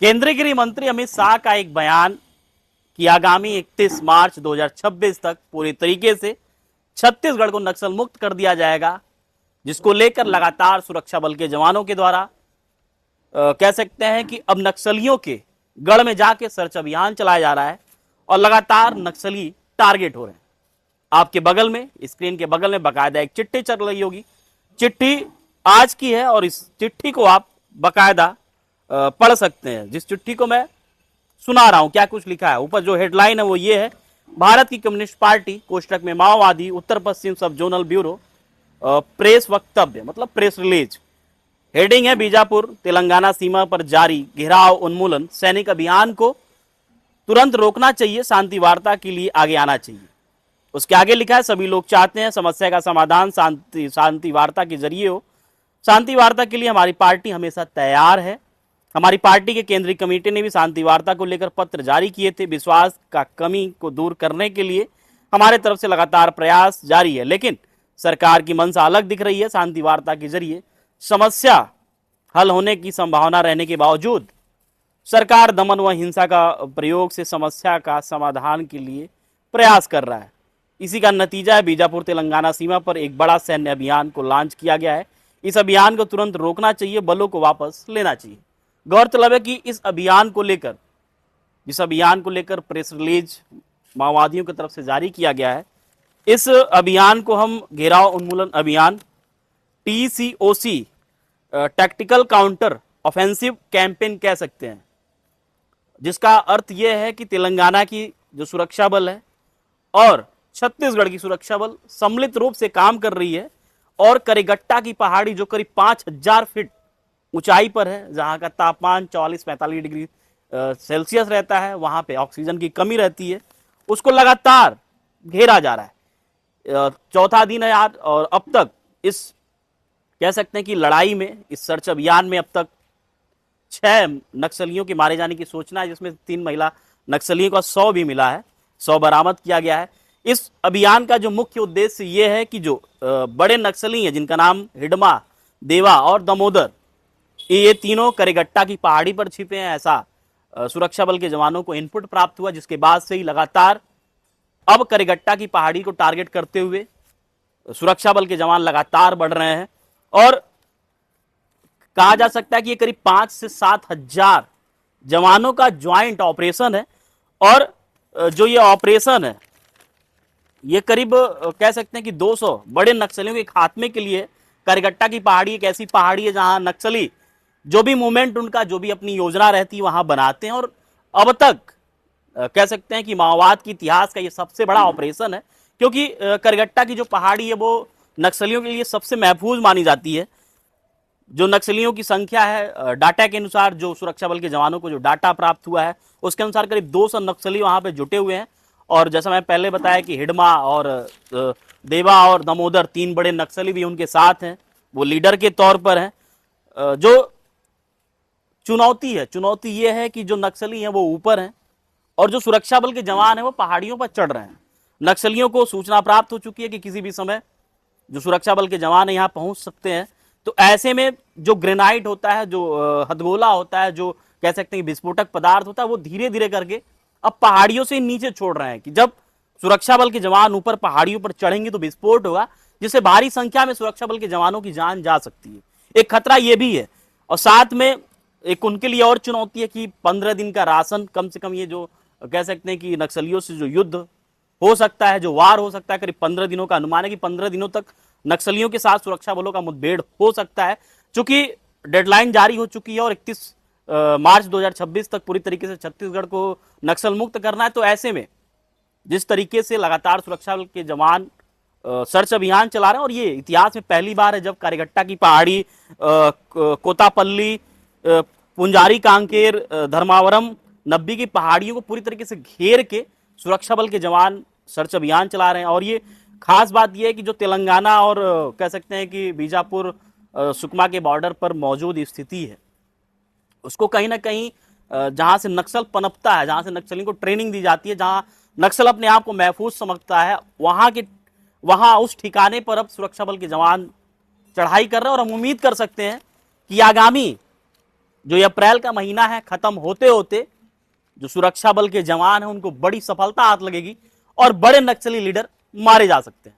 केंद्रीय गृह मंत्री अमित शाह का एक बयान कि आगामी 31 मार्च 2026 तक पूरी तरीके से छत्तीसगढ़ को नक्सल मुक्त कर दिया जाएगा, जिसको लेकर लगातार सुरक्षा बल के जवानों के द्वारा कह सकते हैं कि अब नक्सलियों के गढ़ में जाके सर्च अभियान चलाया जा रहा है और लगातार नक्सली टारगेट हो रहे हैं। आपके बगल में, स्क्रीन के बगल में बकायदा एक चिट्ठी चल रही होगी। चिट्ठी आज की है और इस चिट्ठी को आप बकायदा पढ़ सकते हैं। जिस चिट्ठी को मैं सुना रहा हूं, क्या कुछ लिखा है ऊपर जो हेडलाइन है वो ये है, भारत की कम्युनिस्ट पार्टी कोष्टक में माओवादी उत्तर पश्चिम सब जोनल ब्यूरो प्रेस वक्तव्य मतलब प्रेस रिलीज। हेडिंग है, बीजापुर तेलंगाना सीमा पर जारी घेराव उन्मूलन सैनिक अभियान को तुरंत रोकना चाहिए, शांति वार्ता के लिए आगे आना चाहिए। उसके आगे लिखा है, सभी लोग चाहते हैं समस्या का समाधान शांति वार्ता के जरिए हो। शांति वार्ता के लिए हमारी पार्टी हमेशा तैयार है। हमारी पार्टी के केंद्रीय कमेटी ने भी शांति वार्ता को लेकर पत्र जारी किए थे। विश्वास का कमी को दूर करने के लिए हमारे तरफ से लगातार प्रयास जारी है, लेकिन सरकार की मंशा अलग दिख रही है। शांति वार्ता के जरिए समस्या हल होने की संभावना रहने के बावजूद सरकार दमन व हिंसा का प्रयोग से समस्या का समाधान के लिए प्रयास कर रहा है। इसी का नतीजा है, बीजापुर तेलंगाना सीमा पर एक बड़ा सैन्य अभियान को लॉन्च किया गया है। इस अभियान को तुरंत रोकना चाहिए, बलों को वापस लेना चाहिए। गौरतलब है कि जिस अभियान को लेकर प्रेस रिलीज माओवादियों की तरफ से जारी किया गया है, इस अभियान को हम घेराव उन्मूलन अभियान TCOC tactical counter offensive campaign कह सकते हैं, जिसका अर्थ यह है कि तेलंगाना की जो सुरक्षा बल है और छत्तीसगढ़ की सुरक्षा बल सम्मिलित रूप से काम कर रही है और करेगट्टा की पहाड़ी जो करीब 5000 फीट ऊंचाई पर है, जहां का तापमान 44-45 डिग्री सेल्सियस रहता है, वहां पे ऑक्सीजन की कमी रहती है, उसको लगातार घेरा जा रहा है। चौथा दिन है आज और अब तक इस कह सकते हैं कि लड़ाई में, इस सर्च अभियान में अब तक 6 नक्सलियों के मारे जाने की सूचना है, जिसमें 3 महिला नक्सलियों का 100 भी मिला है, 100 बरामद किया गया है। इस अभियान का जो मुख्य उद्देश्य ये है कि जो बड़े नक्सली हैं, जिनका नाम हिडमा, देवा और दमोदर, ये तीनों करेगट्टा की पहाड़ी पर छिपे हैं, ऐसा सुरक्षा बल के जवानों को इनपुट प्राप्त हुआ, जिसके बाद से ही लगातार अब करेगट्टा की पहाड़ी को टारगेट करते हुए सुरक्षा बल के जवान लगातार बढ़ रहे हैं और कहा जा सकता है कि ये करीब 5 से 7 हजार जवानों का ज्वाइंट ऑपरेशन है। और जो ये ऑपरेशन है, ये करीब कह सकते हैं कि 200 बड़े नक्सलियों के खात्मे के लिए। करेगट्टा की पहाड़ी एक ऐसी पहाड़ी है जहां नक्सली जो भी मूवमेंट उनका, जो भी अपनी योजना रहती है, वहां बनाते हैं। और अब तक कह सकते हैं कि माओवाद के इतिहास का ये सबसे बड़ा ऑपरेशन है, क्योंकि करेगट्टा की जो पहाड़ी है वो नक्सलियों के लिए सबसे महफूज मानी जाती है। जो नक्सलियों की संख्या है, डाटा के अनुसार, जो सुरक्षा बल के जवानों को जो डाटा प्राप्त हुआ है उसके अनुसार करीब 200 नक्सली वहां पे जुटे हुए हैं। और जैसा मैं पहले बताया कि हिडमा और देवा और दमोदर 3 बड़े नक्सली भी उनके साथ हैं, वो लीडर के तौर पर हैं। जो चुनौती ये है कि जो नक्सली हैं वो ऊपर हैं और जो सुरक्षा बल के जवान हैं वो पहाड़ियों पर चढ़ रहे हैं। नक्सलियों को सूचना प्राप्त हो चुकी है कि किसी भी समय जो सुरक्षा बल के जवान है यहाँ पहुंच सकते हैं। तो ऐसे में जो ग्रेनाइट होता है, जो हथगोला होता है, जो कह सकते हैं विस्फोटक पदार्थ होता है, वो धीरे धीरे करके अब पहाड़ियों से नीचे छोड़ रहे हैं कि जब सुरक्षा बल के जवान ऊपर पहाड़ियों पर चढ़ेंगे तो विस्फोट होगा, जिससे भारी संख्या में सुरक्षा बल के जवानों की जान जा सकती है। एक खतरा यह भी है और साथ में एक उनके लिए और चुनौती है कि 15 दिन का राशन, कम से कम ये जो कह सकते हैं कि नक्सलियों से जो युद्ध हो सकता है, जो वार हो सकता है, करीब 15 दिनों का अनुमान है कि 15 दिनों तक नक्सलियों के साथ सुरक्षा बलों का मुठभेड़ हो सकता है। चूंकि डेडलाइन जारी हो चुकी है और 31 मार्च 2026 तक पूरी तरीके से छत्तीसगढ़ को नक्सल मुक्त करना है, तो ऐसे में जिस तरीके से लगातार सुरक्षा बल के जवान सर्च अभियान चला रहे हैं, और ये इतिहास में पहली बार है जब करेगट्टा की पहाड़ी, कोतापल्ली, पुंजारी कांकेर, धर्मावरम, नब्बी की पहाड़ियों को पूरी तरीके से घेर के सुरक्षा बल के जवान सर्च अभियान चला रहे हैं। और ये खास बात यह है कि जो तेलंगाना और कह सकते हैं कि बीजापुर सुकमा के बॉर्डर पर मौजूद स्थिति है, उसको कहीं ना कहीं जहां से नक्सल पनपता है, जहां से नक्सलियों को ट्रेनिंग दी जाती है, जहां नक्सल अपने आप को महफूज समझता है, वहां उस ठिकाने पर अब सुरक्षा बल के जवान चढ़ाई कर रहे हैं। और हम उम्मीद कर सकते हैं कि आगामी जो ये अप्रैल का महीना है खत्म होते होते जो सुरक्षा बल के जवान हैं उनको बड़ी सफलता हाथ लगेगी और बड़े नक्सली लीडर मारे जा सकते हैं।